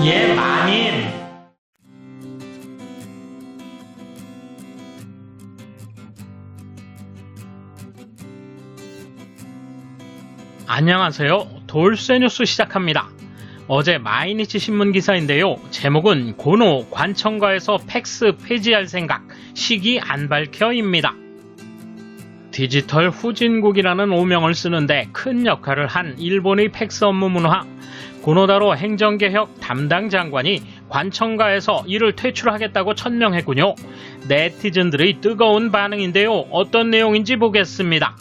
예, 마님. 안녕하세요. 돌쇠 뉴스 시작합니다. 어제 마이니치 신문 기사인데요. 제목은 고노 관청가에서 팩스 폐지할 생각, 시기 안 밝혀입니다. 디지털 후진국이라는 오명을 쓰는데 큰 역할을 한 일본의 팩스 업무 문화, 고노다로 행정개혁 담당 장관이 관청가에서 이를 퇴출하겠다고 천명했군요. 네티즌들의 뜨거운 반응인데요. 어떤 내용인지 보겠습니다.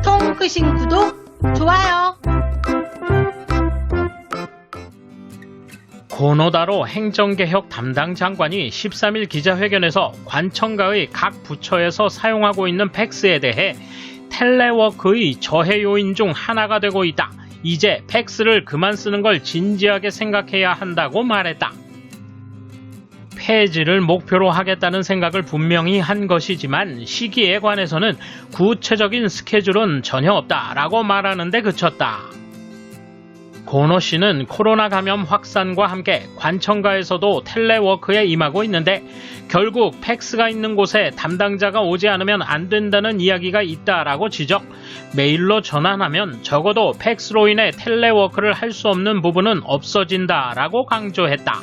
통 끄신 구독, 좋아요. 고노다로 행정개혁 담당 장관이 13일 기자회견에서 관청가의 각 부처에서 사용하고 있는 팩스에 대해 텔레워크의 저해 요인 중 하나가 되고 있다. 이제 팩스를 그만 쓰는 걸 진지하게 생각해야 한다고 말했다. 폐지를 목표로 하겠다는 생각을 분명히 한 것이지만 시기에 관해서는 구체적인 스케줄은 전혀 없다라고 말하는데 그쳤다. 고노 씨는 코로나 감염 확산과 함께 관청가에서도 텔레워크에 임하고 있는데 결국 팩스가 있는 곳에 담당자가 오지 않으면 안 된다는 이야기가 있다라고 지적, 메일로 전환하면 적어도 팩스로 인해 텔레워크를 할 수 없는 부분은 없어진다라고 강조했다.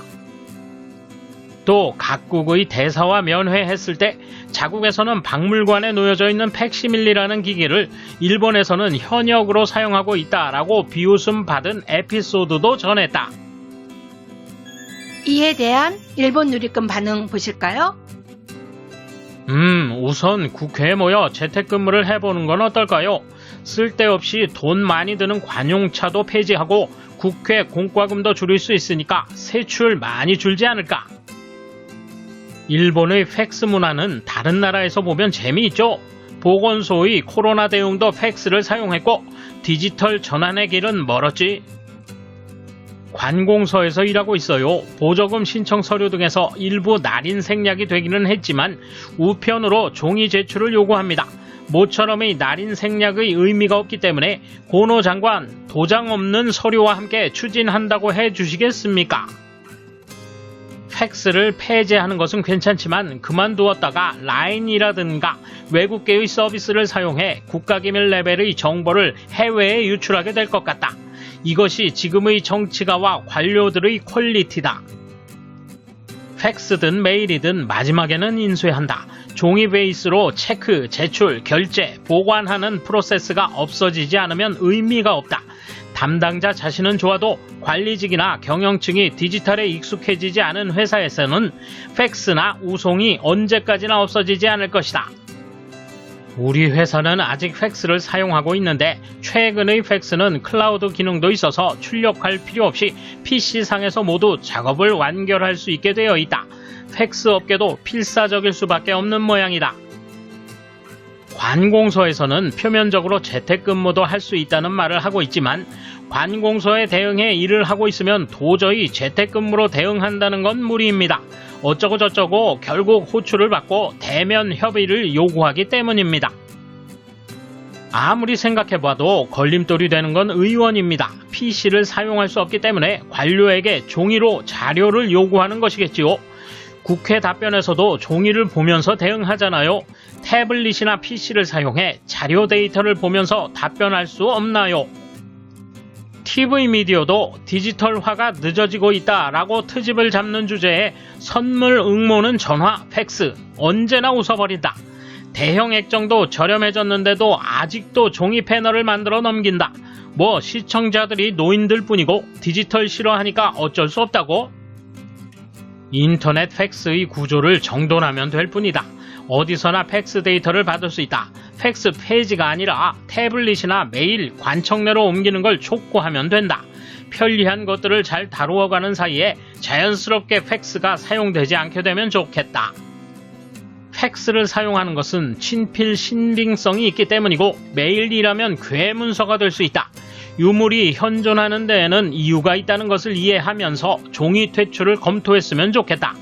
또 각국의 대사와 면회했을 때 자국에서는 박물관에 놓여져 있는 팩시밀리라는 기기를 일본에서는 현역으로 사용하고 있다라고 비웃음 받은 에피소드도 전했다. 이에 대한 일본 누리꾼 반응 보실까요? 우선 국회에 모여 재택근무를 해보는 건 어떨까요? 쓸데없이 돈 많이 드는 관용차도 폐지하고 국회 공과금도 줄일 수 있으니까 세출 많이 줄지 않을까? 일본의 팩스 문화는 다른 나라에서 보면 재미있죠. 보건소의 코로나 대응도 팩스를 사용했고 디지털 전환의 길은 멀었지. 관공서에서 일하고 있어요. 보조금 신청 서류 등에서 일부 날인 생략이 되기는 했지만 우편으로 종이 제출을 요구합니다. 모처럼의 날인 생략의 의미가 없기 때문에 고노 장관 도장 없는 서류와 함께 추진한다고 해주시겠습니까? 팩스를 폐지하는 것은 괜찮지만 그만두었다가 라인이라든가 외국계의 서비스를 사용해 국가기밀 레벨의 정보를 해외에 유출하게 될 것 같다. 이것이 지금의 정치가와 관료들의 퀄리티다. 팩스든 메일이든 마지막에는 인쇄한다. 종이 베이스로 체크, 제출, 결제, 보관하는 프로세스가 없어지지 않으면 의미가 없다. 담당자 자신은 좋아도 관리직이나 경영층이 디지털에 익숙해지지 않은 회사에서는 팩스나 우송이 언제까지나 없어지지 않을 것이다. 우리 회사는 아직 팩스를 사용하고 있는데 최근의 팩스는 클라우드 기능도 있어서 출력할 필요 없이 PC상에서 모두 작업을 완결할 수 있게 되어 있다. 팩스 업계도 필사적일 수밖에 없는 모양이다. 관공서에서는 표면적으로 재택근무도 할 수 있다는 말을 하고 있지만 관공서에 대응해 일을 하고 있으면 도저히 재택근무로 대응한다는 건 무리입니다. 어쩌고 저쩌고 결국 호출을 받고 대면 협의를 요구하기 때문입니다. 아무리 생각해봐도 걸림돌이 되는 건 의원입니다. PC를 사용할 수 없기 때문에 관료에게 종이로 자료를 요구하는 것이겠지요. 국회 답변에서도 종이를 보면서 대응하잖아요. 태블릿이나 PC를 사용해 자료 데이터를 보면서 답변할 수 없나요? TV 미디어도 디지털화가 늦어지고 있다라고 트집을 잡는 주제에 선물 응모는 전화, 팩스, 언제나 웃어버린다. 대형 액정도 저렴해졌는데도 아직도 종이 패널을 만들어 넘긴다. 뭐 시청자들이 노인들 뿐이고 디지털 싫어하니까 어쩔 수 없다고? 인터넷 팩스의 구조를 정돈하면 될 뿐이다. 어디서나 팩스 데이터를 받을 수 있다. 팩스 폐지가 아니라 태블릿이나 메일, 관청내로 옮기는 걸 촉구하면 된다. 편리한 것들을 잘 다루어가는 사이에 자연스럽게 팩스가 사용되지 않게 되면 좋겠다. 팩스를 사용하는 것은 친필 신빙성이 있기 때문이고 메일이라면 괴문서가 될 수 있다. 유물이 현존하는 데에는 이유가 있다는 것을 이해하면서 종이 퇴출을 검토했으면 좋겠다.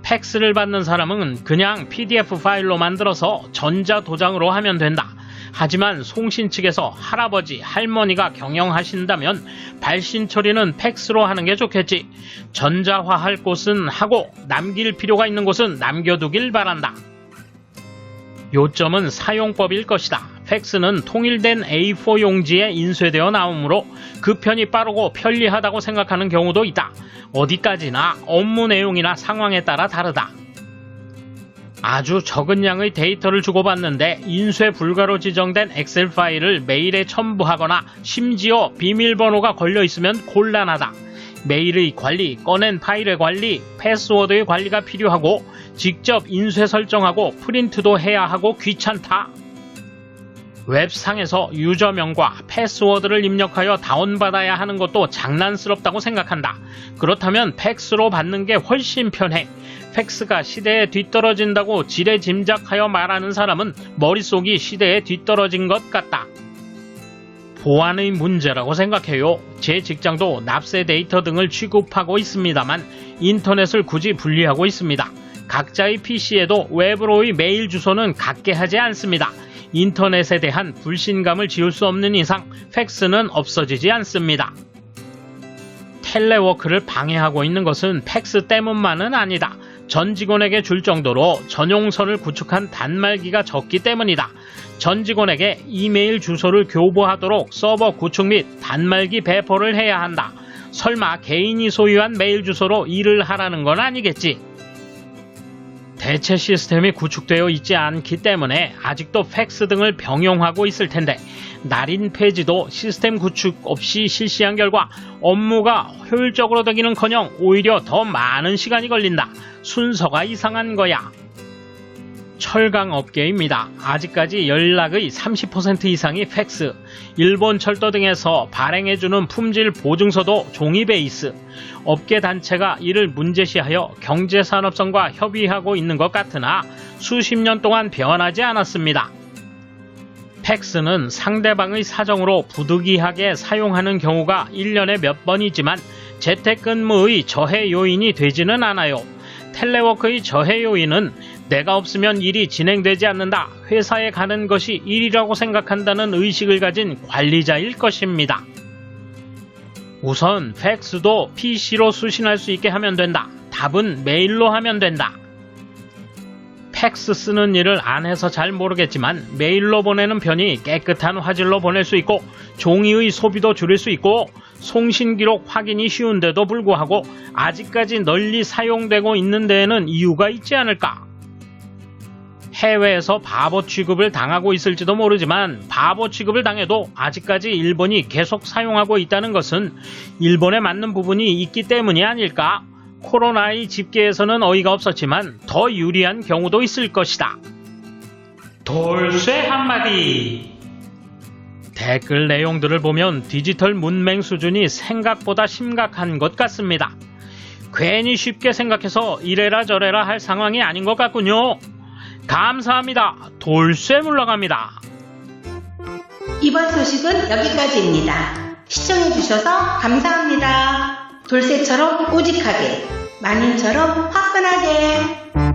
팩스를 받는 사람은 그냥 PDF 파일로 만들어서 전자도장으로 하면 된다. 하지만 송신 측에서 할아버지, 할머니가 경영하신다면 발신 처리는 팩스로 하는 게 좋겠지. 전자화할 곳은 하고 남길 필요가 있는 곳은 남겨두길 바란다. 요점은 사용법일 것이다. 팩스는 통일된 A4 용지에 인쇄되어 나오므로 그 편이 빠르고 편리하다고 생각하는 경우도 있다. 어디까지나 업무 내용이나 상황에 따라 다르다. 아주 적은 양의 데이터를 주고받는데 인쇄 불가로 지정된 엑셀 파일을 메일에 첨부하거나 심지어 비밀번호가 걸려있으면 곤란하다. 메일의 관리, 꺼낸 파일의 관리, 패스워드의 관리가 필요하고 직접 인쇄 설정하고 프린트도 해야 하고 귀찮다. 웹상에서 유저명과 패스워드를 입력하여 다운받아야 하는 것도 장난스럽다고 생각한다. 그렇다면 팩스로 받는 게 훨씬 편해. 팩스가 시대에 뒤떨어진다고 지레 짐작하여 말하는 사람은 머릿속이 시대에 뒤떨어진 것 같다. 보안의 문제라고 생각해요. 제 직장도 납세 데이터 등을 취급하고 있습니다만 인터넷을 굳이 분리하고 있습니다. 각자의 PC에도 외부로의 메일 주소는 갖게 하지 않습니다. 인터넷에 대한 불신감을 지울 수 없는 이상 팩스는 없어지지 않습니다. 텔레워크를 방해하고 있는 것은 팩스 때문만은 아니다. 전 직원에게 줄 정도로 전용선을 구축한 단말기가 적기 때문이다. 전 직원에게 이메일 주소를 교부하도록 서버 구축 및 단말기 배포를 해야 한다. 설마 개인이 소유한 메일 주소로 일을 하라는 건 아니겠지. 대체 시스템이 구축되어 있지 않기 때문에 아직도 팩스 등을 병용하고 있을 텐데 날인 폐지도 시스템 구축 없이 실시한 결과 업무가 효율적으로 되기는커녕 오히려 더 많은 시간이 걸린다. 순서가 이상한 거야. 철강업계입니다. 아직까지 연락의 30% 이상이 팩스, 일본 철도 등에서 발행해주는 품질 보증서도 종이 베이스. 업계 단체가 이를 문제시하여 경제산업성과 협의하고 있는 것 같으나 수십 년 동안 변하지 않았습니다. 팩스는 상대방의 사정으로 부득이하게 사용하는 경우가 1년에 몇 번이지만 재택근무의 저해 요인이 되지는 않아요. 텔레워크의 저해 요인은 내가 없으면 일이 진행되지 않는다. 회사에 가는 것이 일이라고 생각한다는 의식을 가진 관리자일 것입니다. 우선 팩스도 PC로 수신할 수 있게 하면 된다. 답은 메일로 하면 된다. 팩스 쓰는 일을 안 해서 잘 모르겠지만 메일로 보내는 편이 깨끗한 화질로 보낼 수 있고 종이의 소비도 줄일 수 있고 송신 기록 확인이 쉬운데도 불구하고 아직까지 널리 사용되고 있는 데에는 이유가 있지 않을까? 해외에서 바보 취급을 당하고 있을지도 모르지만 바보 취급을 당해도 아직까지 일본이 계속 사용하고 있다는 것은 일본에 맞는 부분이 있기 때문이 아닐까? 코로나의 집계에서는 어이가 없었지만 더 유리한 경우도 있을 것이다. 돌쇠 한마디. 댓글 내용들을 보면 디지털 문맹 수준이 생각보다 심각한 것 같습니다. 괜히 쉽게 생각해서 이래라 저래라 할 상황이 아닌 것 같군요. 감사합니다. 돌쇠 물러갑니다. 이번 소식은 여기까지입니다. 시청해주셔서 감사합니다. 돌쇠처럼 오직하게, 마님처럼 화끈하게.